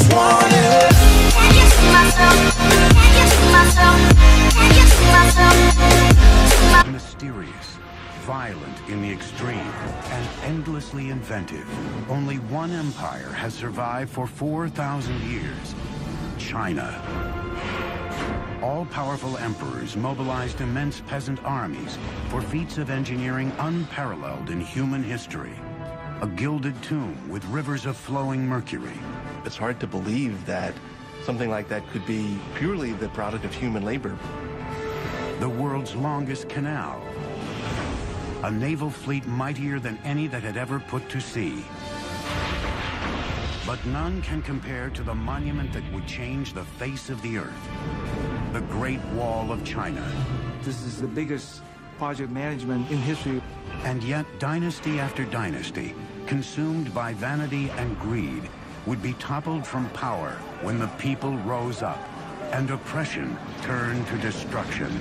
just want it. Can you see myself? Can you see myself? Can you see myself? Mysterious, violent in the extreme, and endlessly inventive. Only one empire has survived for 4,000 years: China. All-powerful emperors mobilized immense peasant armies for feats of engineering unparalleled in human history. A gilded tomb with rivers of flowing mercury. It's hard to believe that something like that could be purely the product of human labor. The world's longest canal. A naval fleet mightier than any that had ever put to sea. But none can compare to the monument that would change the face of the earth. The Great Wall of China. This is the biggest project management in history. And yet, dynasty after dynasty, consumed by vanity and greed, would be toppled from power when the people rose up and oppression turned to destruction.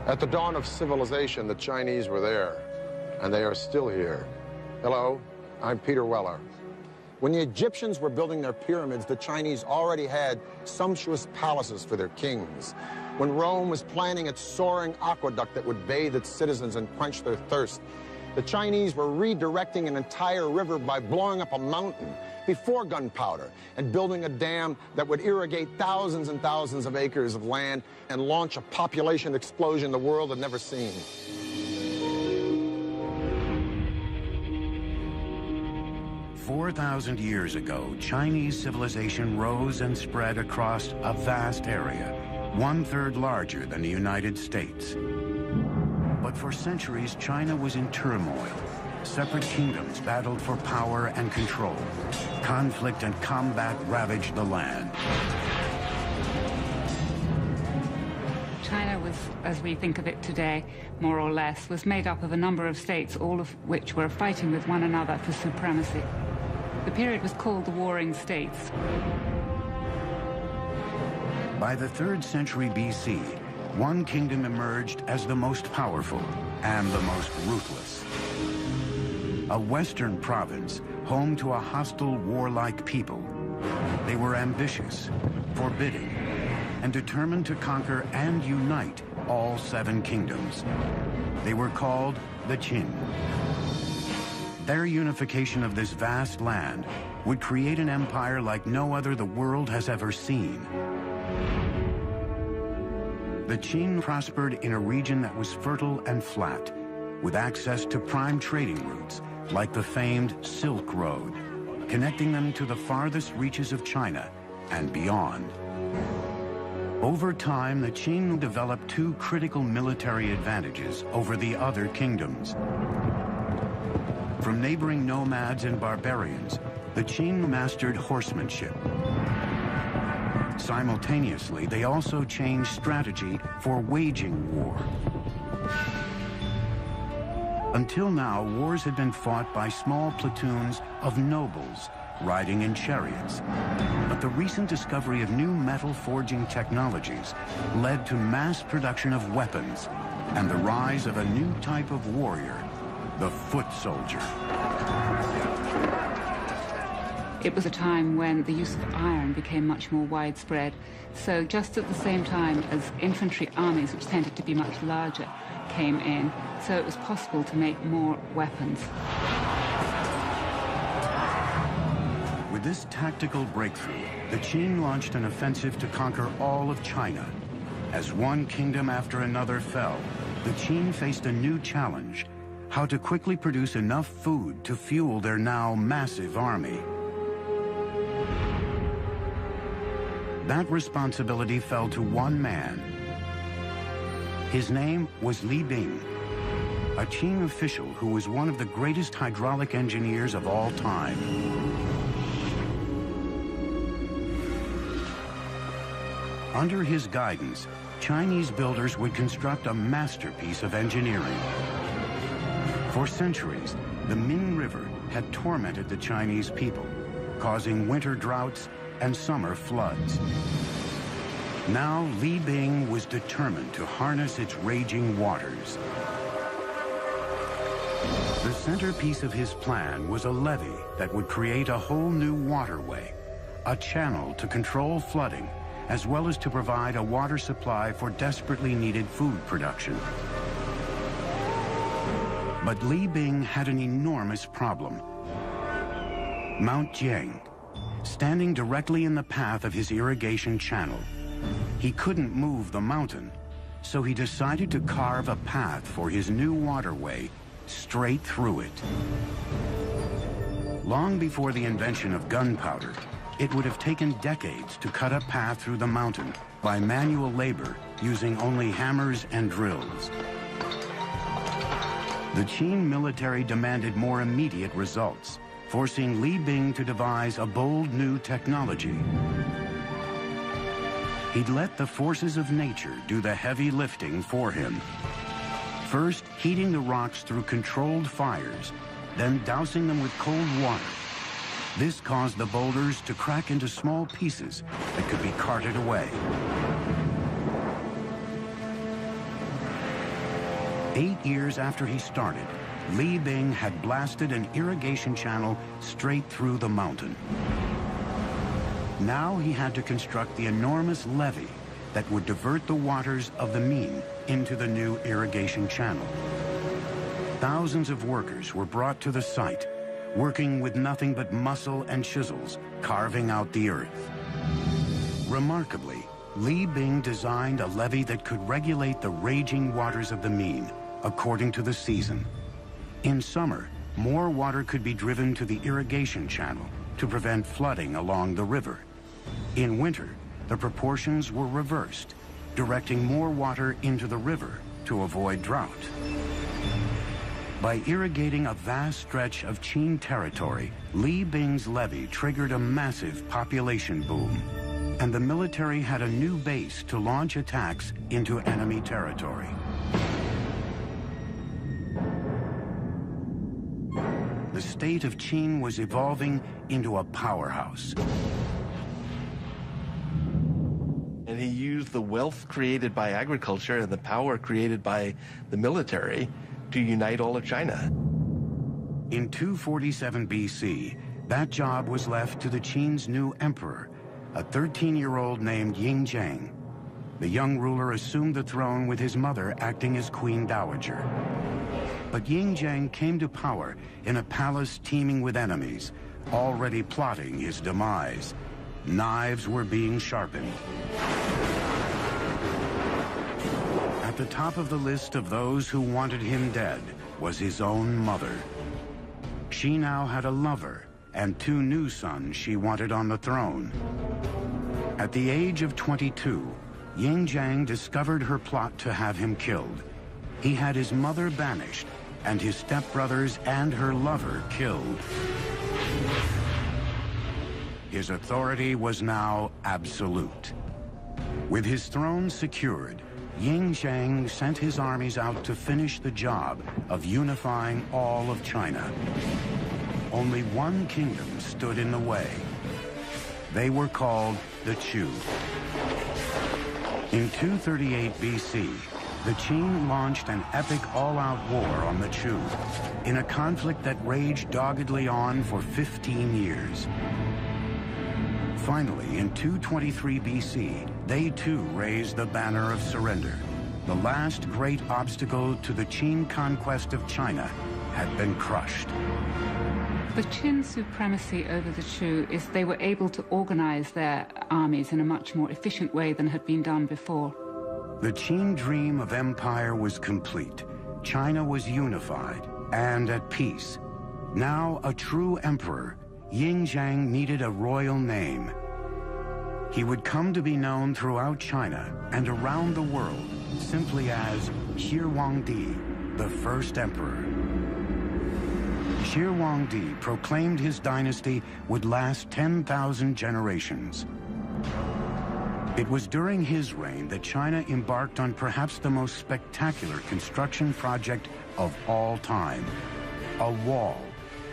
At the dawn of civilization, the Chinese were there, and they are still here. Hello, I'm Peter Weller. When the Egyptians were building their pyramids, the Chinese already had sumptuous palaces for their kings. When Rome was planning its soaring aqueduct that would bathe its citizens and quench their thirst, the Chinese were redirecting an entire river by blowing up a mountain before gunpowder and building a dam that would irrigate thousands and thousands of acres of land and launch a population explosion the world had never seen. 4,000 years ago, Chinese civilization rose and spread across a vast area, 1/3 larger than the United States. But for centuries, China was in turmoil. Separate kingdoms battled for power and control. Conflict and combat ravaged the land. China was, as we think of it today, more or less, was made up of a number of states, all of which were fighting with one another for supremacy. The period was called the Warring States. By the 3rd century BC, one kingdom emerged as the most powerful and the most ruthless. A western province home to a hostile, warlike people. They were ambitious, forbidding, and determined to conquer and unite all 7 kingdoms. They were called the Qin. Their unification of this vast land would create an empire like no other the world has ever seen. The Qin prospered in a region that was fertile and flat, with access to prime trading routes like the famed Silk Road, connecting them to the farthest reaches of China and beyond. Over time, the Qin developed 2 critical military advantages over the other kingdoms. From neighboring nomads and barbarians, the Qin mastered horsemanship. Simultaneously, they also changed strategy for waging war. Until now, wars had been fought by small platoons of nobles riding in chariots. But the recent discovery of new metal forging technologies led to mass production of weapons and the rise of a new type of warrior, the foot soldier. It was a time when the use of iron became much more widespread. So just at the same time as infantry armies, which tended to be much larger, came in, so it was possible to make more weapons. With this tactical breakthrough, the Qin launched an offensive to conquer all of China. As one kingdom after another fell, the Qin faced a new challenge: how to quickly produce enough food to fuel their now massive army. That responsibility fell to one man. His name was Li Bing, a Qin official who was one of the greatest hydraulic engineers of all time. Under his guidance, Chinese builders would construct a masterpiece of engineering. For centuries, the Min River had tormented the Chinese people, causing winter droughts and summer floods. Now Li Bing was determined to harness its raging waters. The centerpiece of his plan was a levee that would create a whole new waterway, a channel to control flooding, as well as to provide a water supply for desperately needed food production. But Li Bing had an enormous problem. Mount Jiang, standing directly in the path of his irrigation channel. He couldn't move the mountain, so he decided to carve a path for his new waterway straight through it. Long before the invention of gunpowder, it would have taken decades to cut a path through the mountain by manual labor using only hammers and drills. The Qing military demanded more immediate results, forcing Li Bing to devise a bold new technology. He'd let the forces of nature do the heavy lifting for him. First, heating the rocks through controlled fires, then dousing them with cold water. This caused the boulders to crack into small pieces that could be carted away. 8 years after he started, Li Bing had blasted an irrigation channel straight through the mountain. Now he had to construct the enormous levee that would divert the waters of the Min into the new irrigation channel. Thousands of workers were brought to the site, working with nothing but muscle and chisels, carving out the earth. Remarkably, Li Bing designed a levee that could regulate the raging waters of the Min according to the season. In summer, more water could be driven to the irrigation channel to prevent flooding along the river. In winter, the proportions were reversed, directing more water into the river to avoid drought. By irrigating a vast stretch of Qing territory, Li Bing's levee triggered a massive population boom, and the military had a new base to launch attacks into enemy territory. The state of Qing was evolving into a powerhouse. And he used the wealth created by agriculture and the power created by the military to unite all of China. In 247 BC, that job was left to the Qing's new emperor, a 13-year-old named Ying Zhang. The young ruler assumed the throne with his mother acting as queen dowager. But Ying Zhang came to power in a palace teeming with enemies, already plotting his demise. Knives were being sharpened. At the top of the list of those who wanted him dead was his own mother. She now had a lover and 2 new sons she wanted on the throne. At the age of 22, Ying Zhang discovered her plot to have him killed. He had his mother banished and his stepbrothers and her lover killed. His authority was now absolute. With his throne secured, Ying Zhang sent his armies out to finish the job of unifying all of China. Only one kingdom stood in the way. They were called the Chu. In 238 BC, the Qing launched an epic all-out war on the Chu in a conflict that raged doggedly on for 15 years. Finally, in 223 BC, they too raised the banner of surrender. The last great obstacle to the Qing conquest of China had been crushed. The Qin supremacy over the Chu is they were able to organize their armies in a much more efficient way than had been done before. The Qing dream of empire was complete. China was unified and at peace. Now a true emperor, Ying Zhang needed a royal name. He would come to be known throughout China and around the world simply as Shi Huangdi, the first emperor. Shi Huangdi proclaimed his dynasty would last 10,000 generations. It was during his reign that China embarked on perhaps the most spectacular construction project of all time, a wall,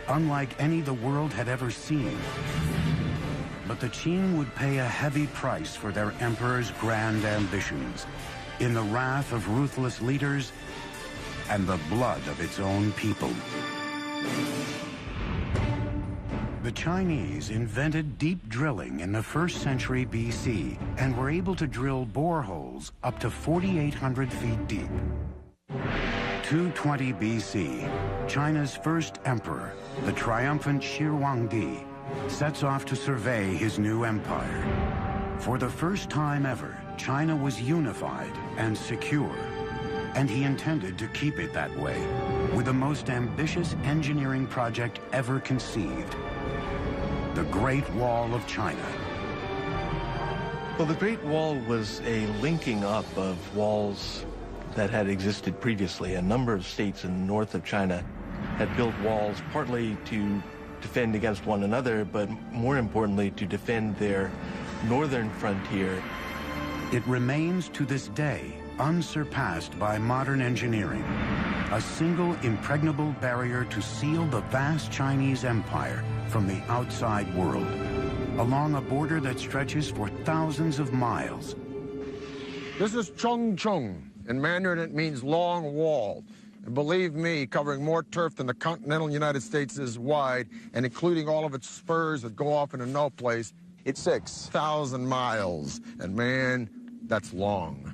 unlike any the world had ever seen. But the Qing would pay a heavy price for their emperor's grand ambitions, in the wrath of ruthless leaders and the blood of its own people. The Chinese invented deep drilling in the 1st century BC and were able to drill boreholes up to 4,800 feet deep. 220 BC, China's first emperor, the triumphant Shi Huangdi, sets off to survey his new empire. For the first time ever, China was unified and secure, and he intended to keep it that way, with the most ambitious engineering project ever conceived, the Great Wall of China. Well, the Great Wall was a linking up of walls that had existed previously. A number of states in the north of China had built walls partly to defend against one another, but more importantly, to defend their northern frontier. It remains to this day unsurpassed by modern engineering, a single impregnable barrier to seal the vast Chinese empire from the outside world, along a border that stretches for thousands of miles. This is Chongcheng. In Mandarin, it means long wall. And believe me, covering more turf than the continental United States is wide, and including all of its spurs that go off into no place, it's 6,000 miles. And man, that's long.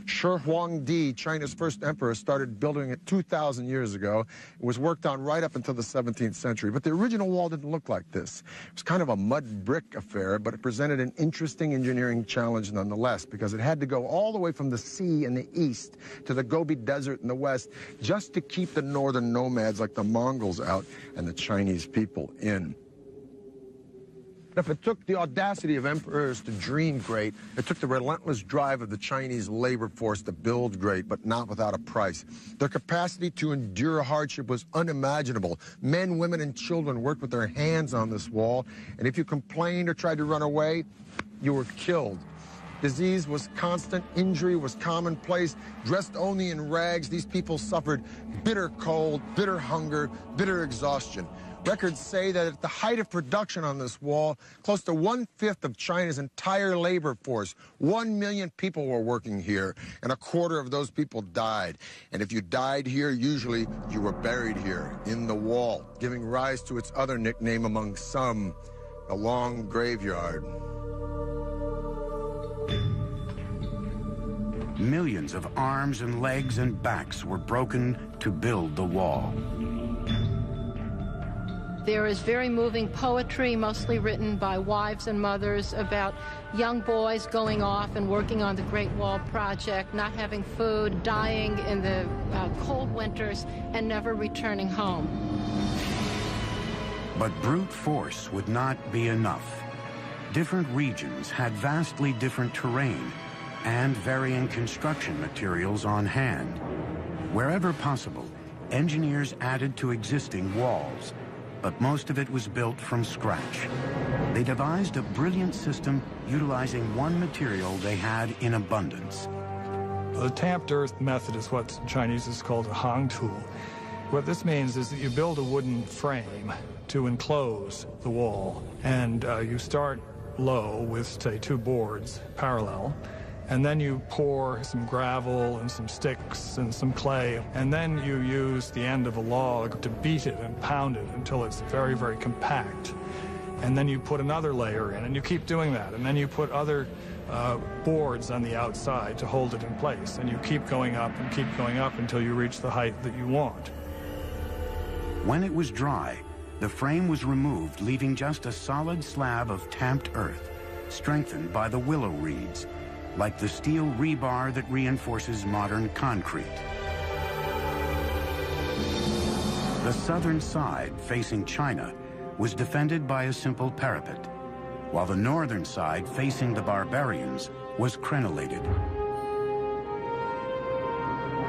Shi Huangdi, China's first emperor, started building it 2,000 years ago. It was worked on right up until the 17th century. But the original wall didn't look like this. It was kind of a mud brick affair, but it presented an interesting engineering challenge nonetheless, because it had to go all the way from the sea in the east to the Gobi Desert in the west, just to keep the northern nomads like the Mongols out and the Chinese people in. If it took the audacity of emperors to dream great, it took the relentless drive of the Chinese labor force to build great, but not without a price. Their capacity to endure hardship was unimaginable. Men, women, and children worked with their hands on this wall, and if you complained or tried to run away, you were killed. Disease was constant, injury was commonplace. Dressed only in rags, these people suffered bitter cold, bitter hunger, bitter exhaustion. Records say that at the height of production on this wall, close to 1/5 of China's entire labor force, 1 million people were working here, and 1/4 of those people died. And if you died here, usually you were buried here, in the wall, giving rise to its other nickname among some, the Long Graveyard. Millions of arms and legs and backs were broken to build the wall. There is very moving poetry, mostly written by wives and mothers, about young boys going off and working on the Great Wall Project, not having food, dying in the cold winters, and never returning home. But brute force would not be enough. Different regions had vastly different terrain and varying construction materials on hand. Wherever possible, engineers added to existing walls, but most of it was built from scratch. They devised a brilliant system utilizing one material they had in abundance. The tamped earth method is what in Chinese is called a hang tool. What this means is that you build a wooden frame to enclose the wall, and you start low with, say, 2 boards parallel, and then you pour some gravel and some sticks and some clay, and then you use the end of a log to beat it and pound it until it's very, very compact. And then you put another layer in, and you keep doing that, and then you put other boards on the outside to hold it in place, and you keep going up and keep going up until you reach the height that you want. When it was dry, the frame was removed, leaving just a solid slab of tamped earth, strengthened by the willow reeds, like the steel rebar that reinforces modern concrete. The southern side, facing China, was defended by a simple parapet, while the northern side, facing the barbarians, was crenellated.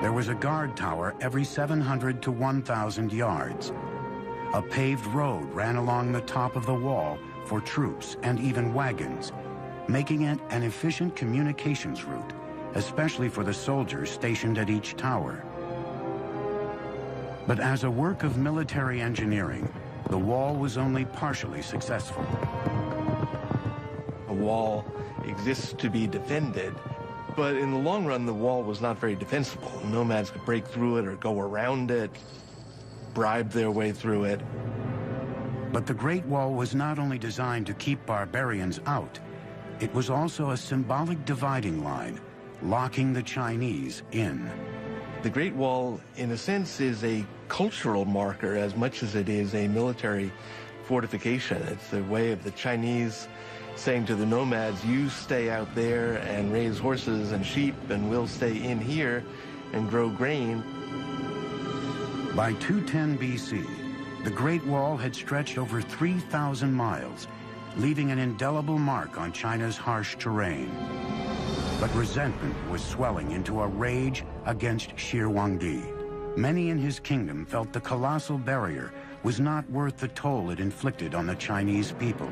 There was a guard tower every 700 to 1,000 yards. A paved road ran along the top of the wall for troops and even wagons, making it an efficient communications route, especially for the soldiers stationed at each tower. But as a work of military engineering, the wall was only partially successful. Wall exists to be defended. But in the long run, the wall was not very defensible. Nomads could break through it or go around it, bribe their way through it. But the Great Wall was not only designed to keep barbarians out, it was also a symbolic dividing line, locking the Chinese in. The Great Wall, in a sense, is a cultural marker as much as it is a military fortification. It's the way of the Chinese saying to the nomads, you stay out there and raise horses and sheep, and we'll stay in here and grow grain. By 210 BC, the Great Wall had stretched over 3,000 miles, leaving an indelible mark on China's harsh terrain. But resentment was swelling into a rage against Shi Huangdi. Many in his kingdom felt the colossal barrier was not worth the toll it inflicted on the Chinese people.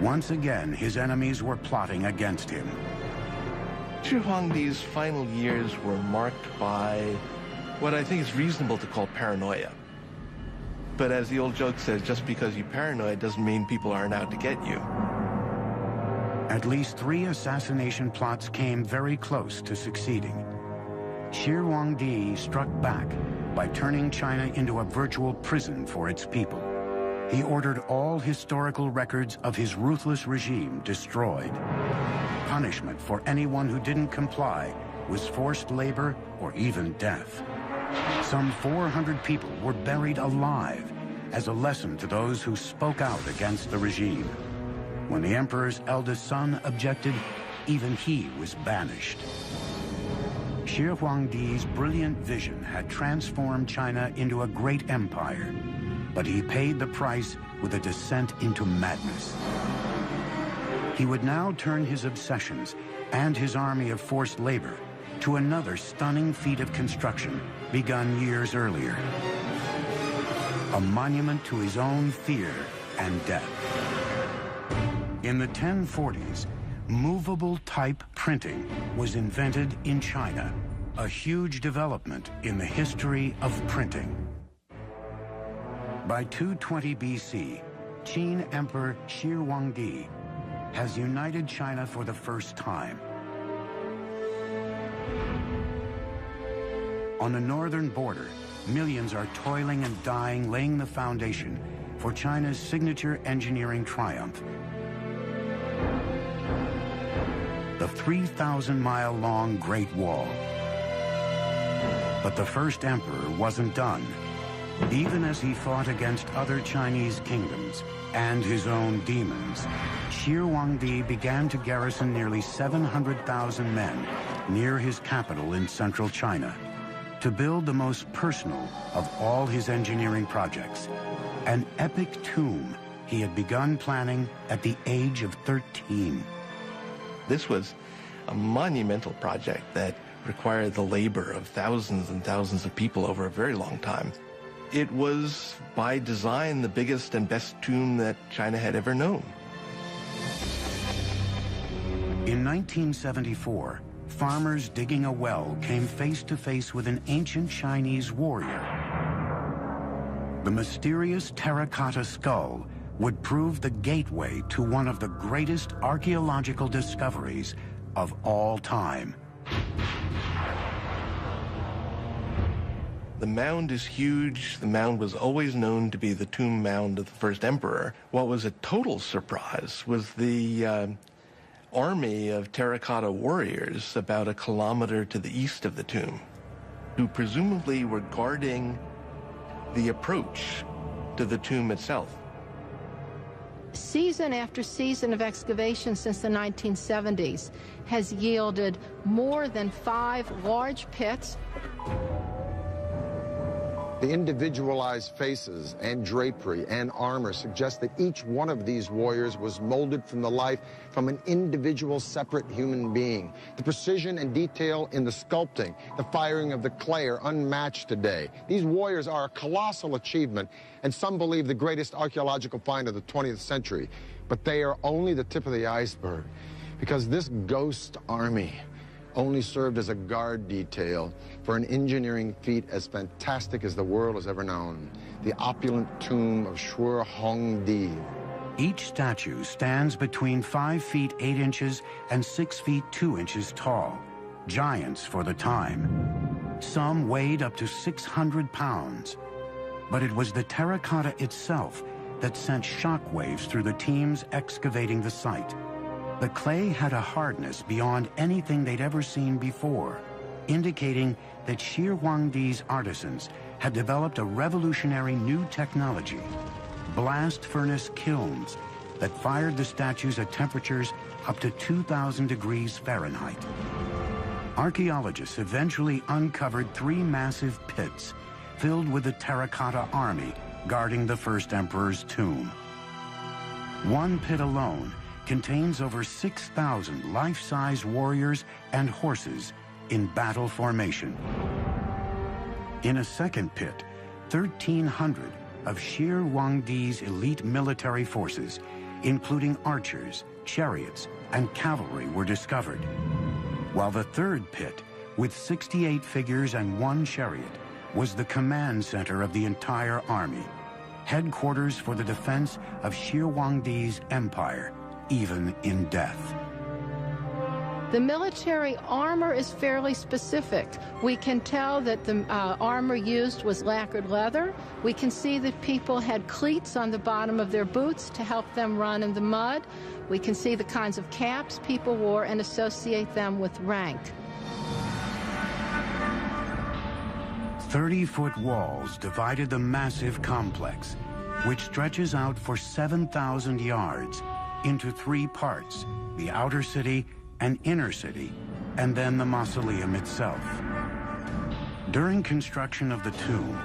Once again, his enemies were plotting against him. Shi Huangdi's final years were marked by what I think is reasonable to call paranoia. But as the old joke says, just because you're paranoid doesn't mean people aren't out to get you. At least 3 assassination plots came very close to succeeding. Shi Huangdi struck back by turning China into a virtual prison for its people. He ordered all historical records of his ruthless regime destroyed. Punishment for anyone who didn't comply was forced labor or even death. Some 400 people were buried alive as a lesson to those who spoke out against the regime. When the emperor's eldest son objected, even he was banished. Shi Huangdi's brilliant vision had transformed China into a great empire, but he paid the price with a descent into madness. He would now turn his obsessions and his army of forced labor to another stunning feat of construction begun years earlier. A monument to his own fear and death. In the 1040s, movable type printing was invented in China, a huge development in the history of printing. By 220 BC, Qin Emperor Shi Huangdi has united China for the first time. On the northern border, millions are toiling and dying, laying the foundation for China's signature engineering triumph. The 3,000-mile-long Great Wall. But the first emperor wasn't done. Even as he fought against other Chinese kingdoms and his own demons, Shi Huangdi began to garrison nearly 700,000 men near his capital in central China to build the most personal of all his engineering projects, an epic tomb he had begun planning at the age of 13. This was a monumental project that required the labor of thousands and thousands of people over a very long time. It was, by design, the biggest and best tomb that China had ever known. In 1974, farmers digging a well came face to face with an ancient Chinese warrior. The mysterious terracotta skull would prove the gateway to one of the greatest archaeological discoveries of all time. The mound is huge. The mound was always known to be the tomb mound of the first emperor. What was a total surprise was the army of terracotta warriors about a kilometer to the east of the tomb, who presumably were guarding the approach to the tomb itself. Season after season of excavation since the 1970s has yielded more than 5 large pits. The individualized faces and drapery and armor suggest that each one of these warriors was molded from the life from an individual, separate human being. The precision and detail in the sculpting, the firing of the clay are unmatched today. These warriors are a colossal achievement, and some believe the greatest archaeological find of the 20th century. But they are only the tip of the iceberg, because this ghost army only served as a guard detail for an engineering feat as fantastic as the world has ever known, the opulent tomb of Shi Huangdi. Each statue stands between 5 feet 8 inches and 6 feet 2 inches tall, giants for the time. Some weighed up to 600 pounds. But it was the terracotta itself that sent shockwaves through the teams excavating the site. The clay had a hardness beyond anything they'd ever seen before, indicating that Shir Huangdi's artisans had developed a revolutionary new technology, blast furnace kilns that fired the statues at temperatures up to 2,000 degrees Fahrenheit. Archaeologists eventually uncovered 3 massive pits filled with the terracotta army guarding the first emperor's tomb. One pit alone contains over 6,000 life-size warriors and horses in battle formation. In a second pit, 1,300 of Shir Huangdi's elite military forces, including archers, chariots, and cavalry, were discovered. While the third pit, with 68 figures and 1 chariot, was the command center of the entire army, headquarters for the defense of Shir Huangdi's empire, even in death. The military armor is fairly specific. We can tell that the armor used was lacquered leather. We can see that people had cleats on the bottom of their boots to help them run in the mud. We can see the kinds of caps people wore and associate them with rank. 30-foot walls divided the massive complex, which stretches out for 7,000 yards into 3 parts, the outer city and inner city, and then the mausoleum itself. During construction of the tomb,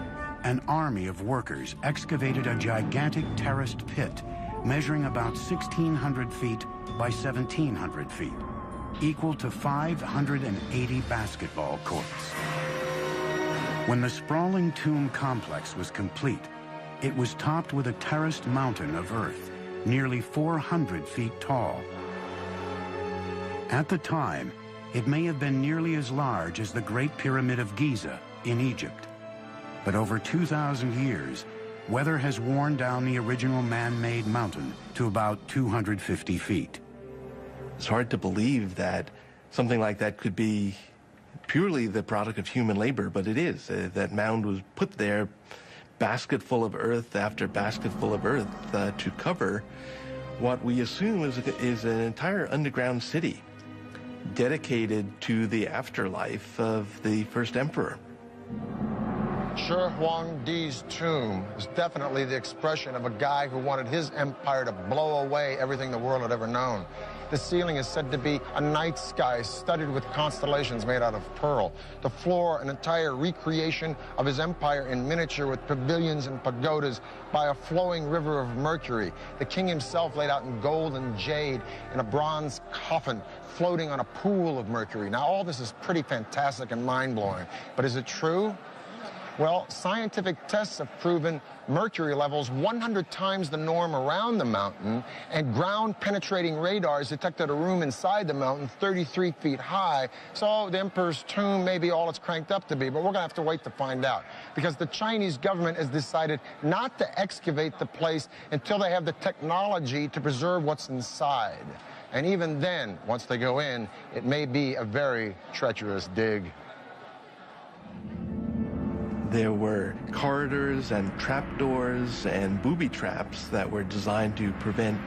an army of workers excavated a gigantic terraced pit measuring about 1,600 feet by 1,700 feet, equal to 580 basketball courts. When the sprawling tomb complex was complete, it was topped with a terraced mountain of earth, nearly 400 feet tall. At the time, it may have been nearly as large as the Great Pyramid of Giza in Egypt. But over 2,000 years, weather has worn down the original man-made mountain to about 250 feet. It's hard to believe that something like that could be purely the product of human labor, but it is. That mound was put there, basket full of earth after basket full of earth, to cover what we assume is an entire underground city dedicated to the afterlife of the first emperor. Shir Huangdi's tomb is definitely the expression of a guy who wanted his empire to blow away everything the world had ever known. The ceiling is said to be a night sky studded with constellations made out of pearl. The floor, an entire recreation of his empire in miniature with pavilions and pagodas by a flowing river of mercury. The king himself laid out in gold and jade in a bronze coffin floating on a pool of mercury. Now, all this is pretty fantastic and mind-blowing, but is it true? Well, scientific tests have proven mercury levels 100 times the norm around the mountain, and ground-penetrating radars detected a room inside the mountain 33 feet high. So the emperor's tomb may be all it's cranked up to be, but we're going to have to wait to find out, because the Chinese government has decided not to excavate the place until they have the technology to preserve what's inside. And even then, once they go in, it may be a very treacherous dig. There were corridors and trapdoors and booby traps that were designed to prevent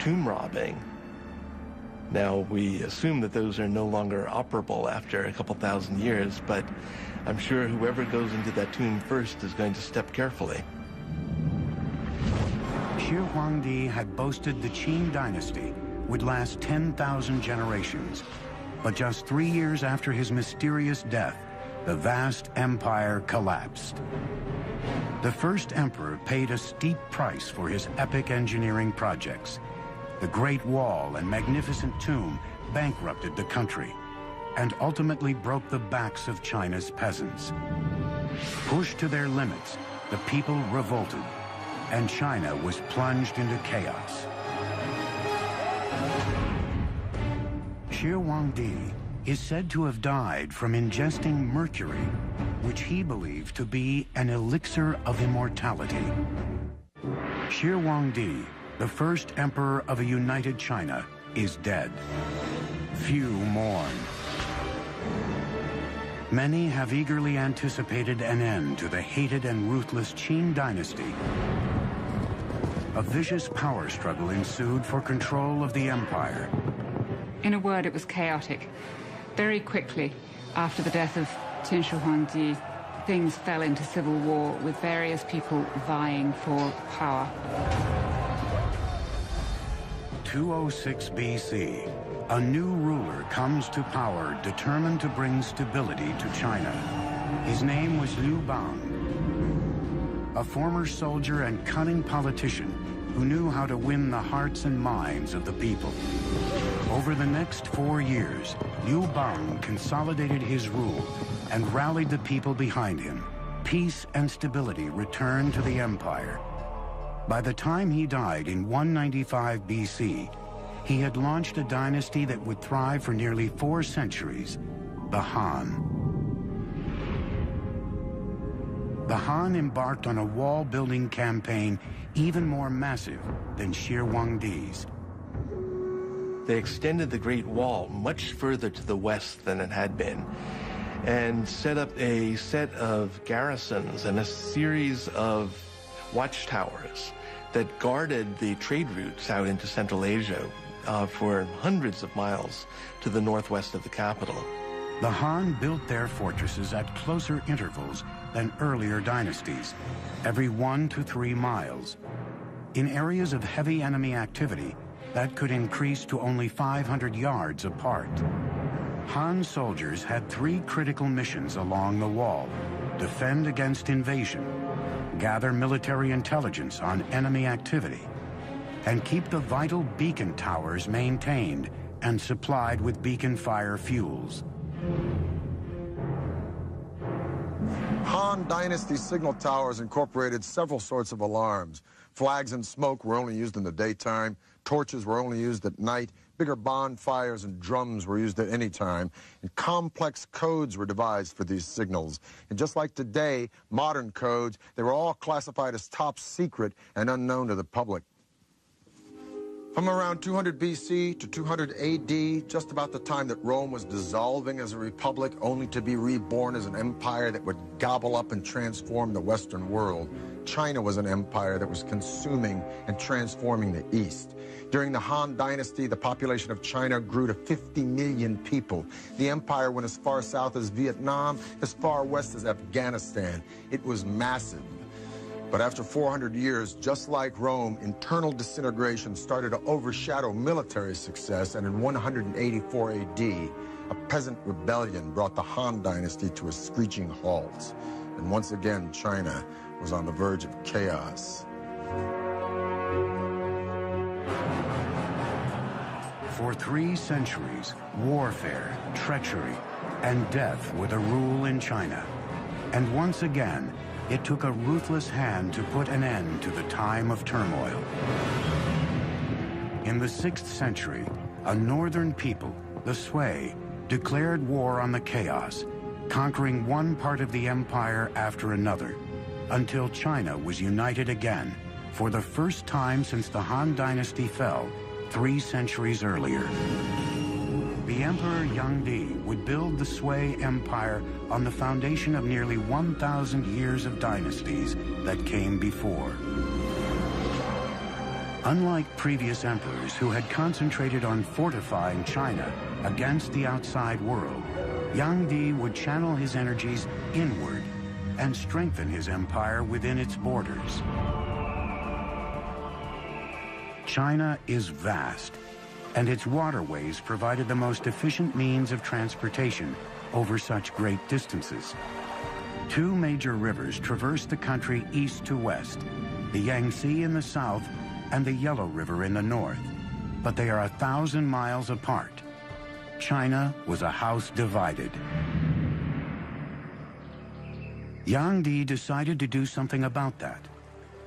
tomb robbing. Now, we assume that those are no longer operable after a couple thousand years, but I'm sure whoever goes into that tomb first is going to step carefully. Shir Huangdi had boasted the Qin dynasty would last 10,000 generations, but just 3 years after his mysterious death, the vast empire collapsed. The first emperor paid a steep price for his epic engineering projects. The Great Wall and magnificent tomb bankrupted the country and ultimately broke the backs of China's peasants. Pushed to their limits, the people revolted, and China was plunged into chaos. Shir Huangdi is said to have died from ingesting mercury, which he believed to be an elixir of immortality. Shir Huangdi the first emperor of a united China, is dead. Few mourn. Many have eagerly anticipated an end to the hated and ruthless Qin dynasty. A vicious power struggle ensued for control of the empire. In a word, it was chaotic. Very quickly, after the death of Qin Shi Huangdi, things fell into civil war with various people vying for power. 206 BC, a new ruler comes to power determined to bring stability to China. His name was Liu Bang, a former soldier and cunning politician who knew how to win the hearts and minds of the people. Over the next 4 years, Liu Bang consolidated his rule and rallied the people behind him. Peace and stability returned to the empire. By the time he died in 195 BC, he had launched a dynasty that would thrive for nearly 4 centuries, the Han. The Han embarked on a wall-building campaign even more massive than Shi Huangdi's. They extended the Great Wall much further to the west than it had been, and set up a set of garrisons and a series of watchtowers that guarded the trade routes out into Central Asia for hundreds of miles to the northwest of the capital. The Han built their fortresses at closer intervals than earlier dynasties, every 1 to 3 miles. In areas of heavy enemy activity, that could increase to only 500 yards apart. Han soldiers had 3 critical missions along the wall: defend against invasion, gather military intelligence on enemy activity, and keep the vital beacon towers maintained and supplied with beacon fire fuels. Han Dynasty signal towers incorporated several sorts of alarms. Flags and smoke were only used in the daytime. Torches were only used at night. Bigger bonfires and drums were used at any time. And complex codes were devised for these signals. And just like today, modern codes, they were all classified as top secret and unknown to the public. From around 200 BC to 200 AD, just about the time that Rome was dissolving as a republic, only to be reborn as an empire that would gobble up and transform the Western world, China was an empire that was consuming and transforming the East. During the Han Dynasty, the population of China grew to 50 million people. The empire went as far south as Vietnam, as far west as Afghanistan. It was massive. But after 400 years, just like Rome, internal disintegration started to overshadow military success, and in 184 AD, a peasant rebellion brought the Han Dynasty to a screeching halt. And once again, China was on the verge of chaos. For 3 centuries, warfare, treachery, and death were the rule in China. And once again, it took a ruthless hand to put an end to the time of turmoil. In the 6th century, a northern people, the Sui, declared war on the chaos, conquering one part of the empire after another, until China was united again, for the first time since the Han Dynasty fell 3 centuries earlier. The Emperor Yangdi would build the Sui Empire on the foundation of nearly 1,000 years of dynasties that came before. Unlike previous emperors who had concentrated on fortifying China against the outside world, Yangdi would channel his energies inward and strengthen his empire within its borders. China is vast, and its waterways provided the most efficient means of transportation over such great distances. 2 major rivers traverse the country east to west, the Yangtze in the south and the Yellow River in the north, but they are 1,000 miles apart. China was a house divided. Yangdi decided to do something about that.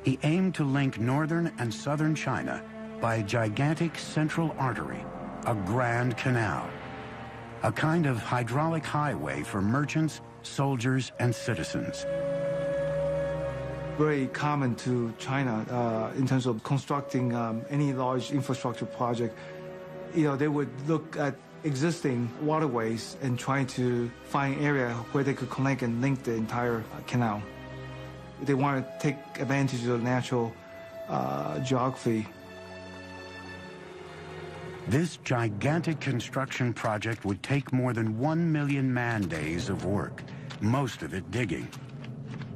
He aimed to link northern and southern China by a gigantic central artery, a grand canal, a kind of hydraulic highway for merchants, soldiers, and citizens. very common to China in terms of constructing any large infrastructure project. You know, they would look at existing waterways and try to find area where they could connect and link the entire canal. They want to take advantage of the natural geography. This gigantic construction project would take more than 1 million man-days of work, most of it digging.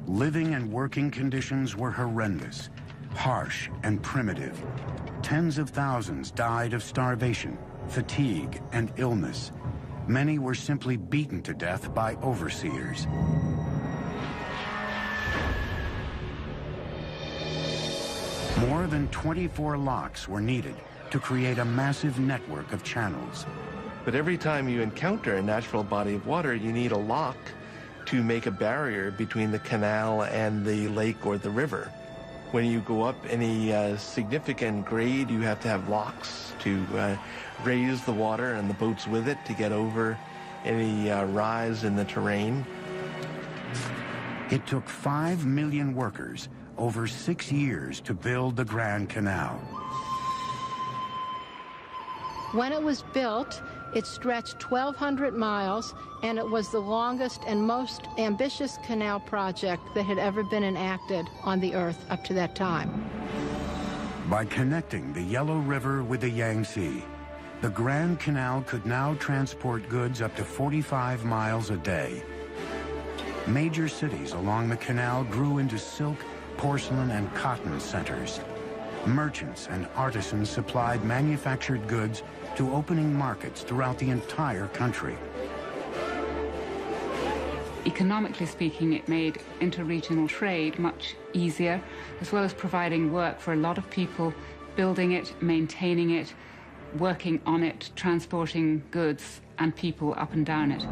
Living and working conditions were horrendous, harsh and primitive. Tens of thousands died of starvation, fatigue, and illness. Many were simply beaten to death by overseers. More than 24 locks were needed to create a massive network of channels. But every time you encounter a natural body of water, you need a lock to make a barrier between the canal and the lake or the river. When you go up any significant grade, you have to have locks to raise the water and the boats with it to get over any rise in the terrain. It took 5 million workers over 6 years to build the Grand Canal. When it was built, it stretched 1,200 miles, and it was the longest and most ambitious canal project that had ever been enacted on the Earth up to that time. By connecting the Yellow River with the Yangtze, the Grand Canal could now transport goods up to 45 miles a day. Major cities along the canal grew into silk, porcelain, and cotton centers. Merchants and artisans supplied manufactured goods to opening markets throughout the entire country. Economically speaking, it made interregional trade much easier, as well as providing work for a lot of people building it, maintaining it, working on it, transporting goods and people up and down it.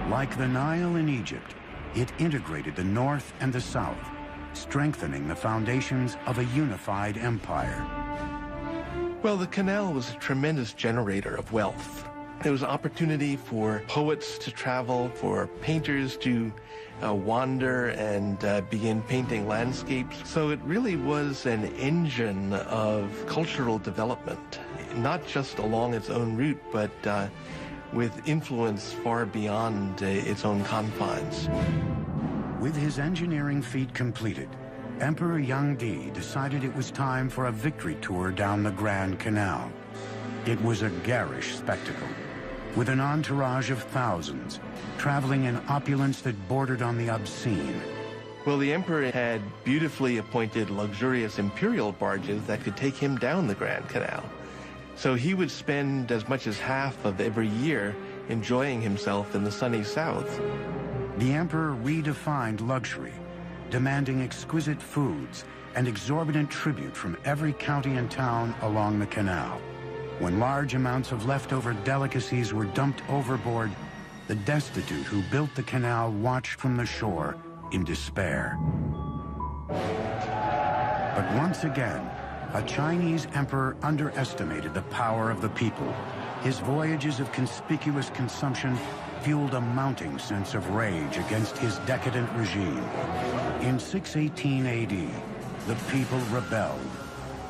Like the Nile in Egypt, it integrated the North and the South, strengthening the foundations of a unified empire. Well, the canal was a tremendous generator of wealth. There was opportunity for poets to travel, for painters to wander and begin painting landscapes. So it really was an engine of cultural development, not just along its own route, but with influence far beyond its own confines. With his engineering feat completed, Emperor Yangdi decided it was time for a victory tour down the Grand Canal. It was a garish spectacle, with an entourage of thousands, traveling in opulence that bordered on the obscene. Well, the emperor had beautifully appointed luxurious imperial barges that could take him down the Grand Canal. So he would spend as much as half of every year enjoying himself in the sunny south. The emperor redefined luxury, demanding exquisite foods and exorbitant tribute from every county and town along the canal. When large amounts of leftover delicacies were dumped overboard, the destitute who built the canal watched from the shore in despair. But once again, a Chinese emperor underestimated the power of the people. His voyages of conspicuous consumption fueled a mounting sense of rage against his decadent regime. In 618 AD, the people rebelled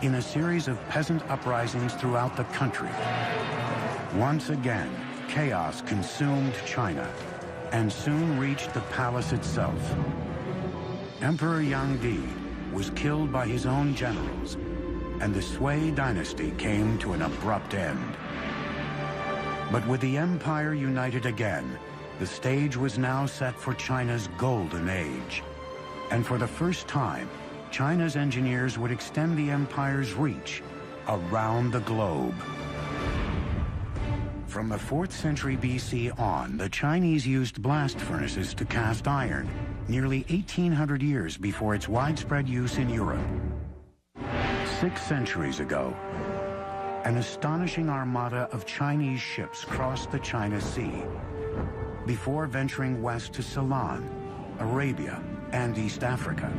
in a series of peasant uprisings throughout the country. Once again, chaos consumed China and soon reached the palace itself. Emperor Yangdi was killed by his own generals, and the Sui dynasty came to an abrupt end. But with the empire united again, the stage was now set for China's golden age. And for the first time, China's engineers would extend the empire's reach around the globe. From the 4th century BC on, the Chinese used blast furnaces to cast iron, nearly 1,800 years before its widespread use in Europe. 6 centuries ago, an astonishing armada of Chinese ships crossed the China Sea before venturing west to Ceylon, Arabia, and East Africa.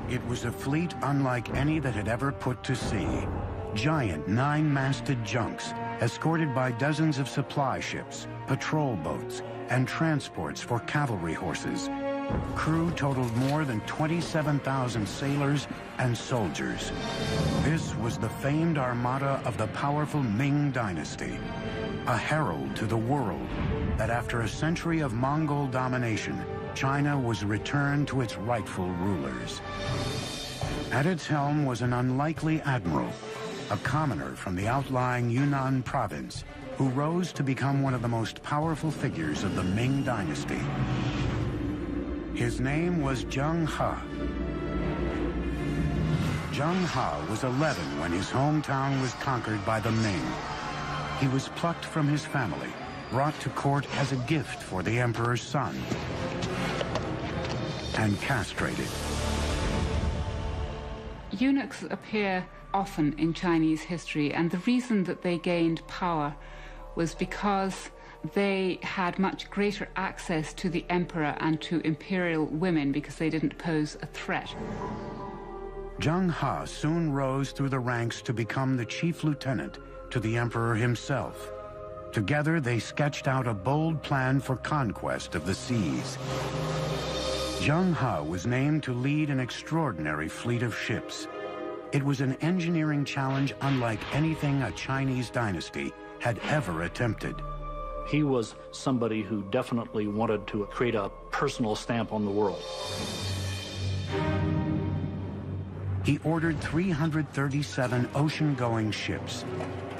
It was a fleet unlike any that had ever put to sea. Giant 9-masted junks, escorted by dozens of supply ships, patrol boats, and transports for cavalry horses, Crew totaled more than 27,000 sailors and soldiers. This was the famed armada of the powerful Ming Dynasty, a herald to the world that after a century of Mongol domination, China was returned to its rightful rulers. At its helm was an unlikely admiral, a commoner from the outlying Yunnan province, who rose to become one of the most powerful figures of the Ming Dynasty. His name was Zheng He. Zheng He was 11 when his hometown was conquered by the Ming. He was plucked from his family, brought to court as a gift for the emperor's son, and castrated. Eunuchs appear often in Chinese history, and the reason that they gained power was because they had much greater access to the emperor and to imperial women because they didn't pose a threat. Zheng He soon rose through the ranks to become the chief lieutenant to the emperor himself. Together, they sketched out a bold plan for conquest of the seas. Zheng He was named to lead an extraordinary fleet of ships. It was an engineering challenge unlike anything a Chinese dynasty had ever attempted. He was somebody who definitely wanted to create a personal stamp on the world. He ordered 337 ocean-going ships.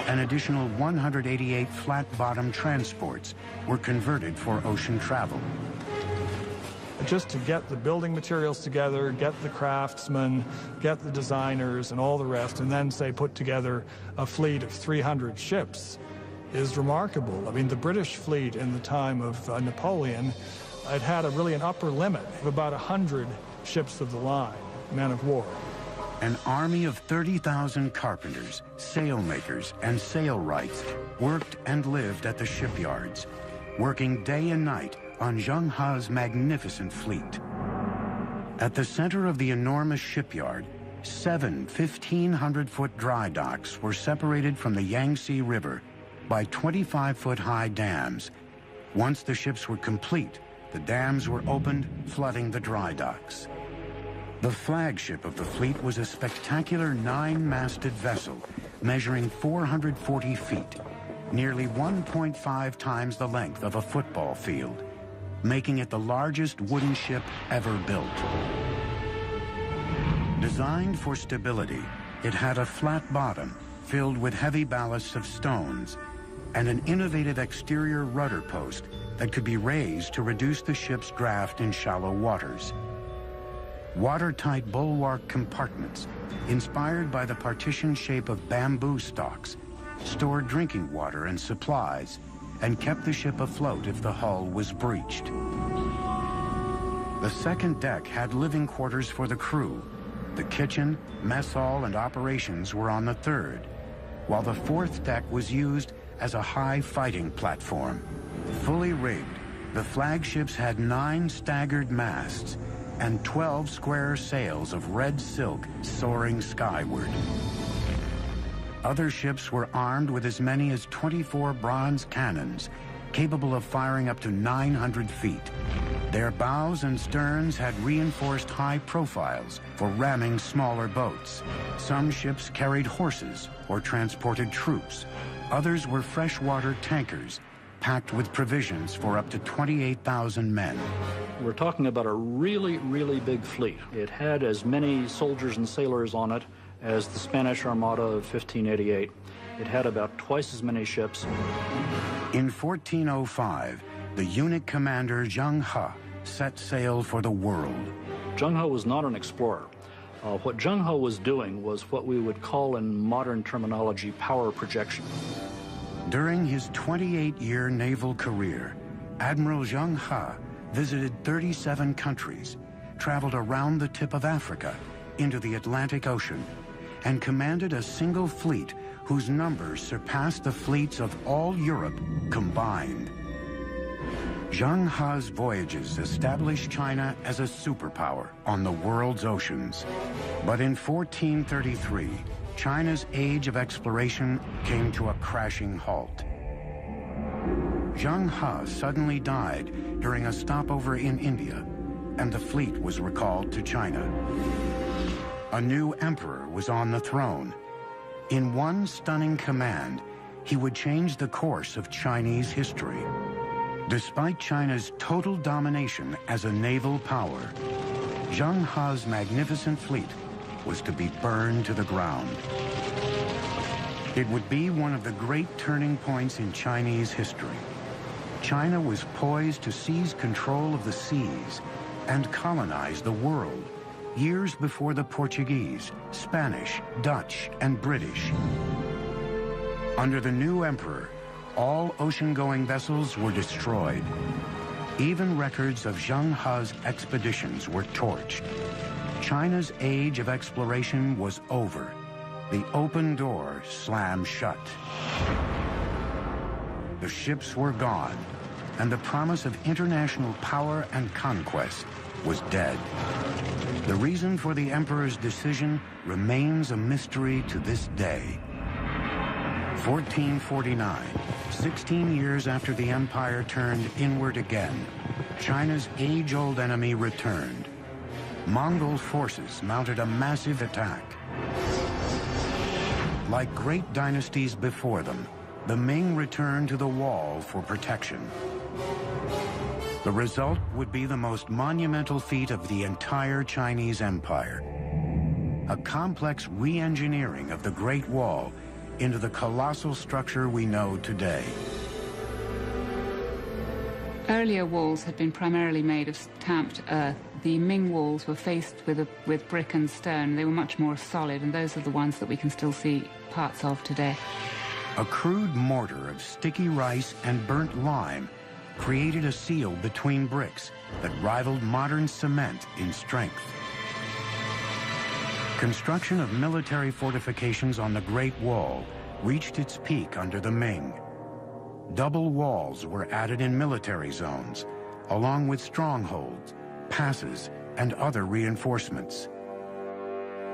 An additional 188 flat-bottom transports were converted for ocean travel. Just to get the building materials together, get the craftsmen, get the designers and all the rest, and then, say, put together a fleet of 300 ships is remarkable. I mean, the British fleet in the time of Napoleon, it had really an upper limit of about 100 ships of the line, men of war. An army of 30,000 carpenters, sailmakers, and sailwrights worked and lived at the shipyards, working day and night on Zheng He's magnificent fleet. At the center of the enormous shipyard, 7 1,500-foot dry docks were separated from the Yangtze River by 25-foot-high dams. Once the ships were complete, the dams were opened, flooding the dry docks. The flagship of the fleet was a spectacular 9-masted vessel measuring 440 feet, nearly 1.5 times the length of a football field, making it the largest wooden ship ever built. Designed for stability, it had a flat bottom filled with heavy ballasts of stones and an innovative exterior rudder post that could be raised to reduce the ship's draft in shallow waters. Watertight bulwark compartments, inspired by the partition shape of bamboo stalks, stored drinking water and supplies, and kept the ship afloat if the hull was breached. The second deck had living quarters for the crew. The kitchen, mess hall, and operations were on the third, while the fourth deck was used as a high fighting platform. Fully rigged, the flagships had 9 staggered masts and 12 square sails of red silk soaring skyward. Other ships were armed with as many as 24 bronze cannons, capable of firing up to 900 feet. Their bows and sterns had reinforced high profiles for ramming smaller boats. Some ships carried horses or transported troops. Others were freshwater tankers, packed with provisions for up to 28,000 men. We're talking about a really, really big fleet. It had as many soldiers and sailors on it as the Spanish Armada of 1588. It had about twice as many ships. In 1405, the eunuch commander Zheng He set sail for the world. Zheng He was not an explorer. What Zheng He was doing was what we would call in modern terminology power projection. During his 28-year naval career, Admiral Zheng He visited 37 countries, traveled around the tip of Africa into the Atlantic Ocean, and commanded a single fleet whose numbers surpassed the fleets of all Europe combined. Zheng He's voyages established China as a superpower on the world's oceans. But in 1433, China's age of exploration came to a crashing halt. Zheng He suddenly died during a stopover in India, and the fleet was recalled to China. A new emperor was on the throne. In one stunning command, he would change the course of Chinese history. Despite China's total domination as a naval power, Zheng He's magnificent fleet was to be burned to the ground. It would be one of the great turning points in Chinese history. China was poised to seize control of the seas and colonize the world years before the Portuguese, Spanish, Dutch, and British. Under the new emperor, all ocean-going vessels were destroyed. Even records of Zheng He's expeditions were torched. China's age of exploration was over. The open door slammed shut. The ships were gone, and the promise of international power and conquest was dead. The reason for the emperor's decision remains a mystery to this day. 1449, 16 years after the empire turned inward again, China's age-old enemy returned. Mongol forces mounted a massive attack. Like great dynasties before them, the Ming returned to the wall for protection. The result would be the most monumental feat of the entire Chinese Empire. A complex re-engineering of the Great Wall into the colossal structure we know today. Earlier walls had been primarily made of stamped earth. The Ming walls were faced with brick and stone. They were much more solid, and those are the ones that we can still see parts of today. A crude mortar of sticky rice and burnt lime created a seal between bricks that rivaled modern cement in strength. Construction of military fortifications on the Great Wall reached its peak under the Ming. Double walls were added in military zones, along with strongholds, passes, and other reinforcements.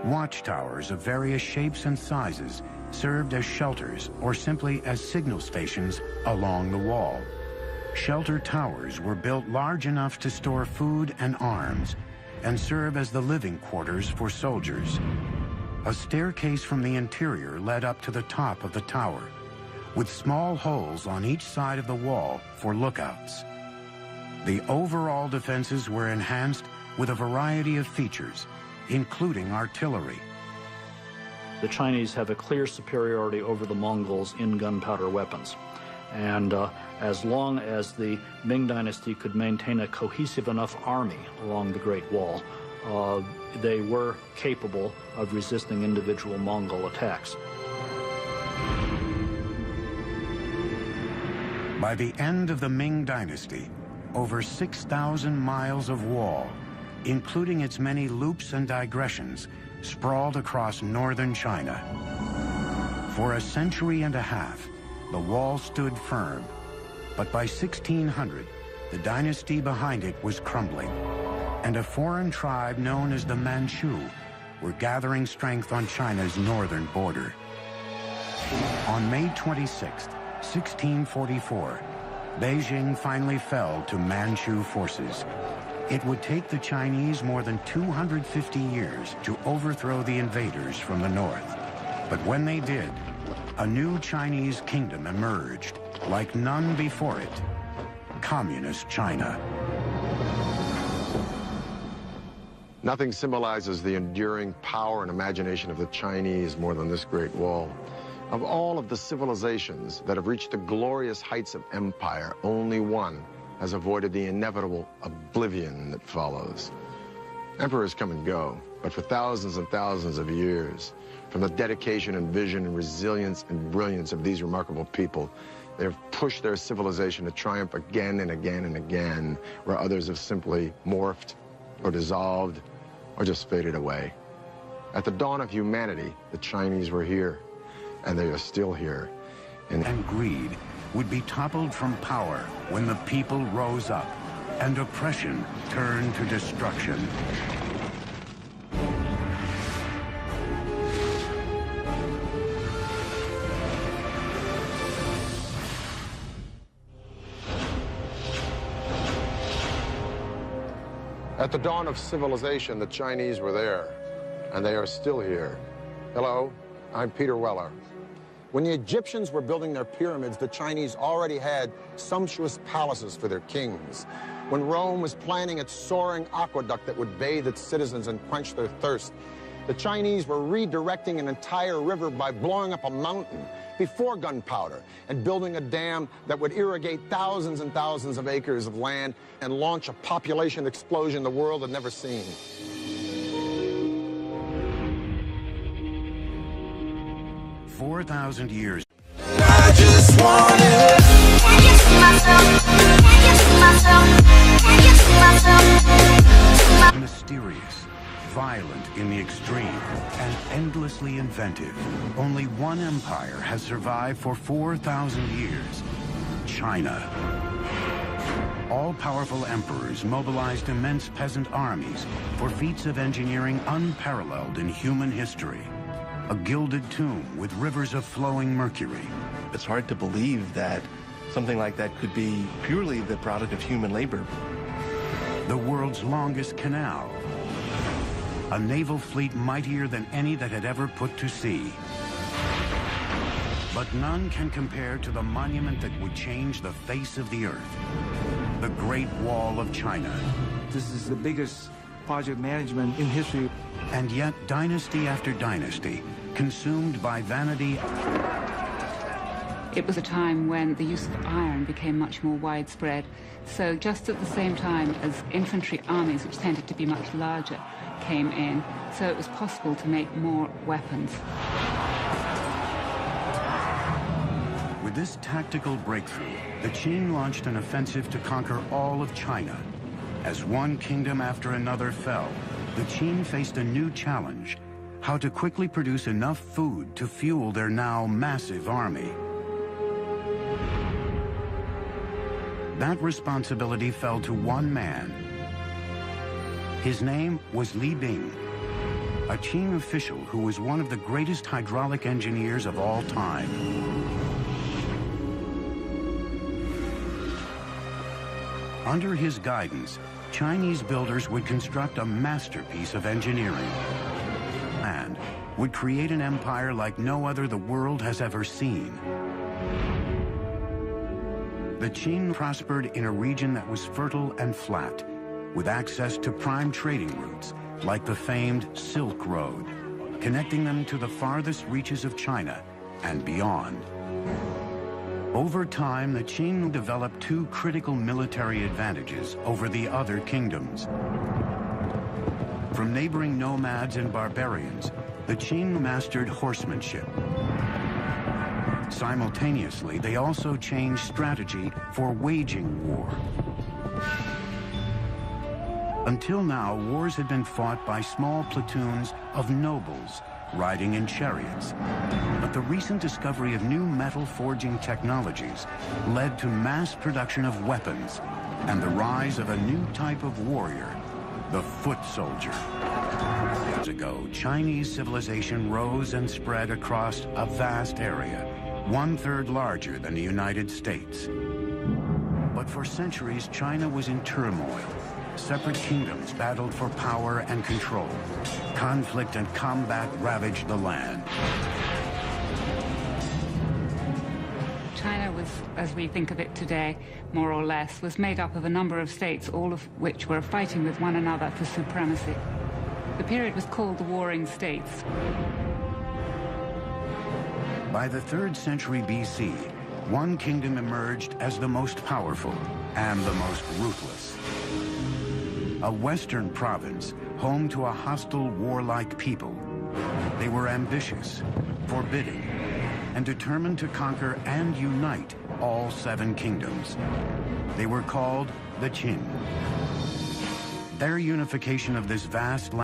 Watchtowers of various shapes and sizes served as shelters or simply as signal stations along the wall. Shelter towers were built large enough to store food and arms and serve as the living quarters for soldiers. A staircase from the interior led up to the top of the tower, with small holes on each side of the wall for lookouts. The overall defenses were enhanced with a variety of features, including artillery. The Chinese have a clear superiority over the Mongols in gunpowder weapons. And as long as the Ming Dynasty could maintain a cohesive enough army along the Great Wall, they were capable of resisting individual Mongol attacks. By the end of the Ming Dynasty, over 6,000 miles of wall, including its many loops and digressions, sprawled across northern China. For a century and a half, the wall stood firm, but by 1600, the dynasty behind it was crumbling, and a foreign tribe known as the Manchu were gathering strength on China's northern border. On May 26, 1644, Beijing finally fell to Manchu forces. It would take the Chinese more than 250 years to overthrow the invaders from the north. But when they did, a new Chinese kingdom emerged, like none before it, Communist China. Nothing symbolizes the enduring power and imagination of the Chinese more than this Great Wall. Of all of the civilizations that have reached the glorious heights of empire, only one has avoided the inevitable oblivion that follows. Emperors come and go, but for thousands and thousands of years, from the dedication and vision and resilience and brilliance of these remarkable people, they have pushed their civilization to triumph again and again and again, where others have simply morphed or dissolved or just faded away. At the dawn of humanity, the Chinese were here, and they are still here. And greed would be toppled from power when the people rose up and oppression turned to destruction. At the dawn of civilization, the Chinese were there, and they are still here. Hello, I'm Peter Weller. When the Egyptians were building their pyramids, the Chinese already had sumptuous palaces for their kings. When Rome was planning its soaring aqueduct that would bathe its citizens and quench their thirst, the Chinese were redirecting an entire river by blowing up a mountain before gunpowder and building a dam that would irrigate thousands and thousands of acres of land and launch a population explosion the world had never seen. For 4,000 years, I just wanna. Can you see myself? Can you see myself? Can you see myself? mysterious, violent in the extreme, and endlessly inventive. Only one empire has survived for 4,000 years: China. All-powerful emperors mobilized immense peasant armies for feats of engineering unparalleled in human history. A gilded tomb with rivers of flowing mercury. It's hard to believe that something like that could be purely the product of human labor. The world's longest canal. A naval fleet mightier than any that had ever put to sea. But none can compare to the monument that would change the face of the earth. The Great Wall of China. This is the biggest project management in history. And yet, dynasty after dynasty, consumed by vanity. It was a time when the use of iron became much more widespread. So just at the same time as infantry armies, which tended to be much larger, came in, so it was possible to make more weapons. With this tactical breakthrough, the Qing launched an offensive to conquer all of China. As one kingdom after another fell, the Qing faced a new challenge: how to quickly produce enough food to fuel their now massive army. That responsibility fell to one man. His name was Li Bing, a Qing official who was one of the greatest hydraulic engineers of all time. Under his guidance, Chinese builders would construct a masterpiece of engineering and would create an empire like no other the world has ever seen. The Qing prospered in a region that was fertile and flat, with access to prime trading routes like the famed Silk Road, connecting them to the farthest reaches of China and beyond. Over time, the Qing developed two critical military advantages over the other kingdoms. From neighboring nomads and barbarians, the Qing mastered horsemanship. Simultaneously, they also changed strategy for waging war. Until now, wars had been fought by small platoons of nobles riding in chariots. But the recent discovery of new metal forging technologies led to mass production of weapons and the rise of a new type of warrior, the foot soldier. Years ago, Chinese civilization rose and spread across a vast area, 1/3 larger than the United States. But for centuries, China was in turmoil. Separate kingdoms battled for power and control. Conflict and combat ravaged the land. China was, as we think of it today, more or less, was made up of a number of states, all of which were fighting with one another for supremacy. The period was called the Warring States. By the 3rd century BC, one kingdom emerged as the most powerful and the most ruthless. A western province, home to a hostile, warlike people. They were ambitious, forbidding, and determined to conquer and unite all 7 kingdoms. They were called the Qin. Their unification of this vast land